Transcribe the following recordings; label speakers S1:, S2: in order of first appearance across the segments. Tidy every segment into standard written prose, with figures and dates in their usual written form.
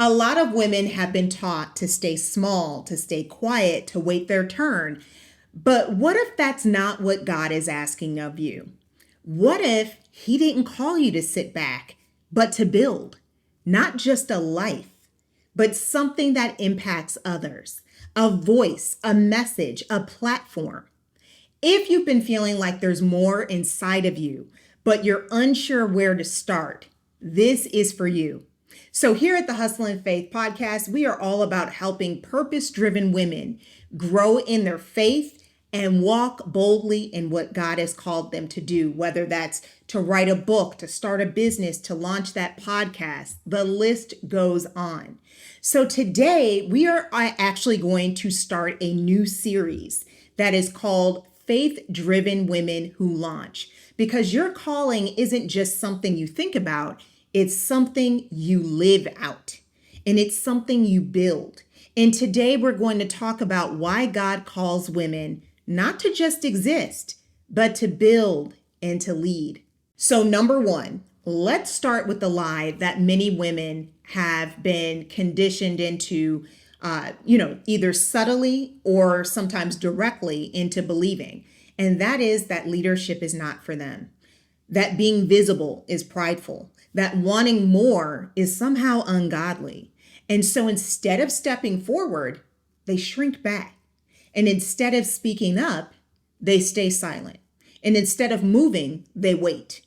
S1: A lot of women have been taught to stay small, to stay quiet, to wait their turn. But what if that's not what God is asking of you? What if He didn't call you to sit back, but to build, not just a life, but something that impacts others, a voice, a message, a platform? If you've been feeling like there's more inside of you, but you're unsure where to start, this is for you. So here at the Hustle and Faith podcast, we are all about helping purpose-driven women grow in their faith and walk boldly in what God has called them to do, whether that's to write a book, to start a business, to launch that podcast. The list goes on. So today we are actually going to start a new series that is called Faith-Driven Women Who Launch, because your calling isn't just something you think about, it's something you live out, and it's something you build. And today we're going to talk about why God calls women not to just exist, but to build and to lead. So number one, let's start with the lie that many women have been conditioned into, either subtly or sometimes directly into believing. And that is that leadership is not for them, that being visible is prideful, that wanting more is somehow ungodly. And so instead of stepping forward, they shrink back. And instead of speaking up, they stay silent. And instead of moving, they wait.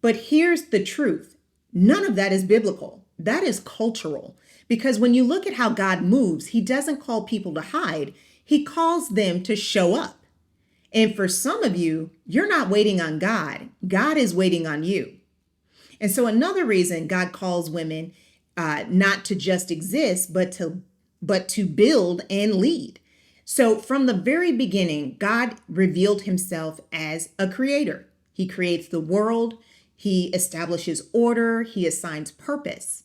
S1: But here's the truth. None of that is biblical. That is cultural. Because when you look at how God moves, He doesn't call people to hide. He calls them to show up. And for some of you, you're not waiting on God. God is waiting on you. And so another reason God calls women not to just exist, but to build and lead. So from the very beginning, God revealed Himself as a creator. He creates the world. He establishes order. He assigns purpose.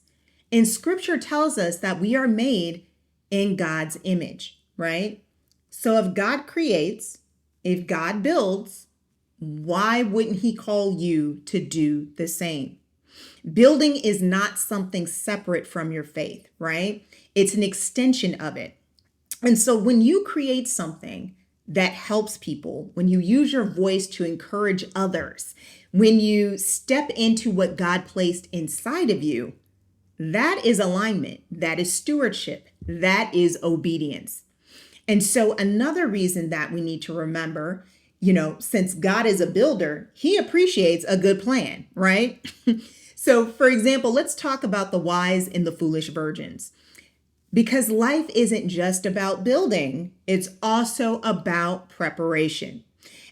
S1: And Scripture tells us that we are made in God's image, right? So if God creates, if God builds, why wouldn't He call you to do the same? Building is not something separate from your faith, right? It's an extension of it. And so when you create something that helps people, when you use your voice to encourage others, when you step into what God placed inside of you, that is alignment, that is stewardship, that is obedience. And so another reason that we need to remember, since God is a builder, He appreciates a good plan, right? So for example, let's talk about the wise and the foolish virgins. Because life isn't just about building, it's also about preparation.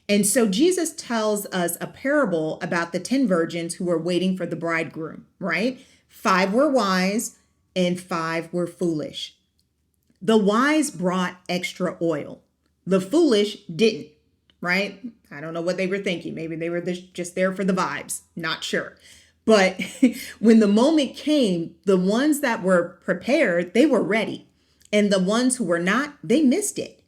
S1: And so Jesus tells us a parable about the 10 virgins who were waiting for the bridegroom, right? 5 were wise and 5 were foolish. The wise brought extra oil. The foolish didn't, right? I don't know what they were thinking. Maybe they were just there for the vibes. Not sure. But when the moment came, the ones that were prepared, they were ready. And the ones who were not, they missed it.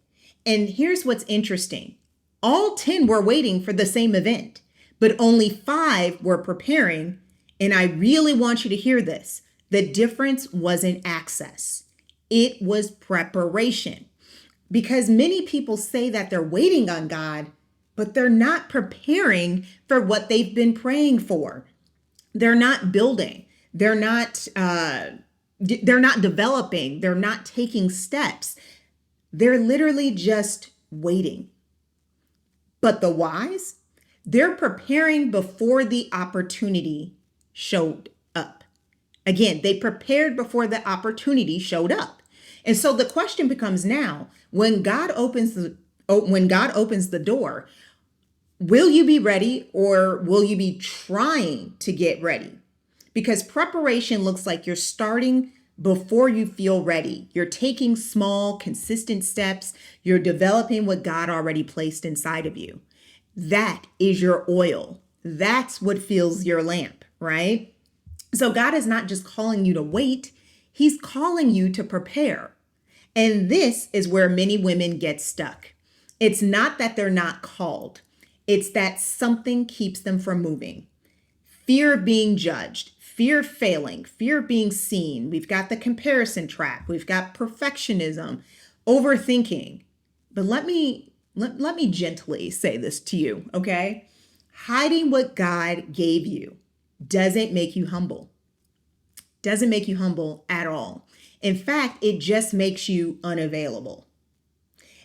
S1: And here's what's interesting. All 10 were waiting for the same event, but only 5 were preparing. And I really want you to hear this. The difference wasn't access. It was preparation. Because many people say that they're waiting on God, but they're not preparing for what they've been praying for. They're not building. They're not developing. They're not taking steps. They're literally just waiting. But the wise, they're preparing before the opportunity showed up. Again, they prepared before the opportunity showed up. And so the question becomes now, when God opens the door, will you be ready, or will you be trying to get ready? Because preparation looks like you're starting before you feel ready. You're taking small, consistent steps. You're developing what God already placed inside of you. That is your oil. That's what fills your lamp, right? So God is not just calling you to wait. He's calling you to prepare. And this is where many women get stuck. It's not that they're not called. It's that something keeps them from moving. Fear of being judged, fear of failing, fear of being seen. We've got the comparison trap. We've got perfectionism, overthinking. But let me gently say this to you, okay? Hiding what God gave you doesn't make you humble. Doesn't make you humble at all. In fact, it just makes you unavailable.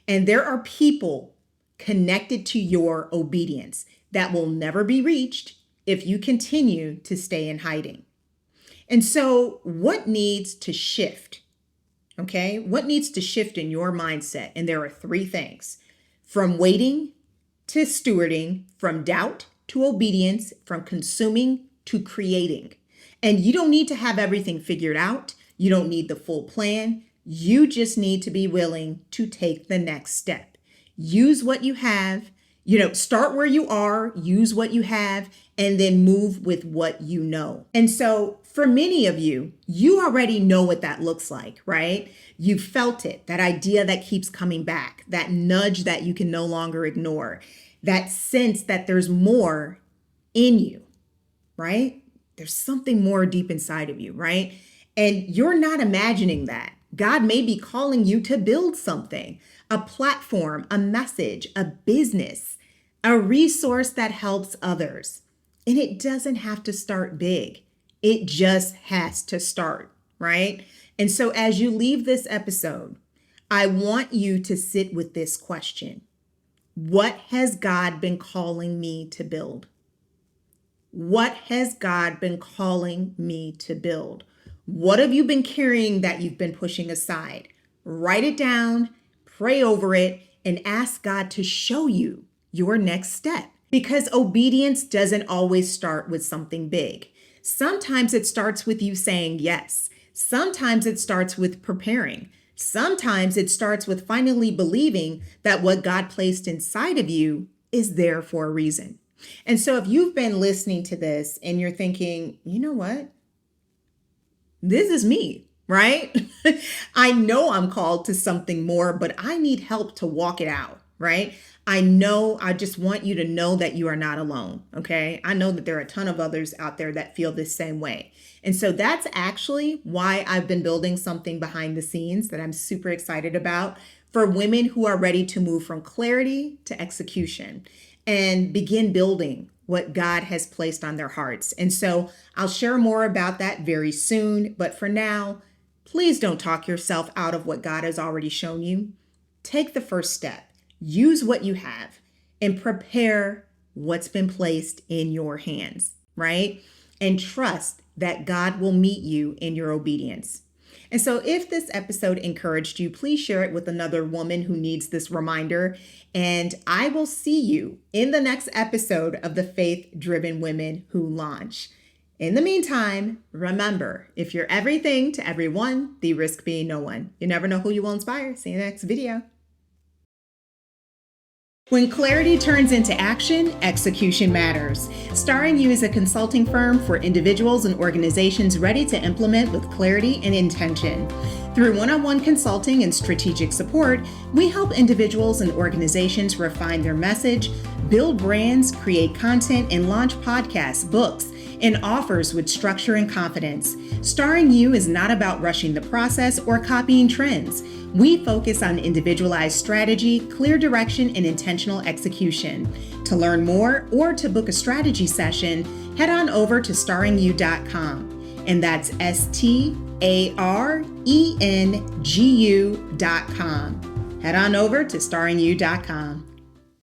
S1: And there are people connected to your obedience that will never be reached if you continue to stay in hiding. And so what needs to shift? Okay, what needs to shift in your mindset? And there are three things: from waiting to stewarding, from doubt to obedience, from consuming to creating. And you don't need to have everything figured out. You don't need the full plan. You just need to be willing to take the next step. Use what you have, start where you are, use what you have, and then move with what you know. And so for many of you, you already know what that looks like, right? You've felt it, that idea that keeps coming back, that nudge that you can no longer ignore, that sense that there's more in you, right? There's something more deep inside of you, right? And you're not imagining that. God may be calling you to build something, a platform, a message, a business, a resource that helps others. And it doesn't have to start big. It just has to start, right? And so as you leave this episode, I want you to sit with this question. What has God been calling me to build? What has God been calling me to build? What have you been carrying that you've been pushing aside? Write it down, pray over it, and ask God to show you your next step. Because obedience doesn't always start with something big. Sometimes it starts with you saying yes. Sometimes it starts with preparing. Sometimes it starts with finally believing that what God placed inside of you is there for a reason. And so if you've been listening to this and you're thinking, you know what? This is me, right? I know I'm called to something more, but I need help to walk it out, right? I just want you to know that you are not alone, okay? I know that there are a ton of others out there that feel this same way. And so that's actually why I've been building something behind the scenes that I'm super excited about for women who are ready to move from clarity to execution and begin building what God has placed on their hearts. And so I'll share more about that very soon. But for now, please don't talk yourself out of what God has already shown you. Take the first step. Use what you have and prepare what's been placed in your hands, right? And trust that God will meet you in your obedience. And so if this episode encouraged you, please share it with another woman who needs this reminder. And I will see you in the next episode of the Faith-Driven Women Who Launch. In the meantime, remember, if you're everything to everyone, the risk being no one. You never know who you will inspire. See you in the next video. When clarity turns into action, execution matters. Starring You is a consulting firm for individuals and organizations ready to implement with clarity and intention. Through one-on-one consulting and strategic support, we help individuals and organizations refine their message, build brands, create content, and launch podcasts, books, and offers with structure and confidence. Starring You is not about rushing the process or copying trends. We focus on individualized strategy, clear direction, and intentional execution. To learn more or to book a strategy session, head on over to STARENGU.com. And that's STARENGU.com. Head on over to STARENGU.com.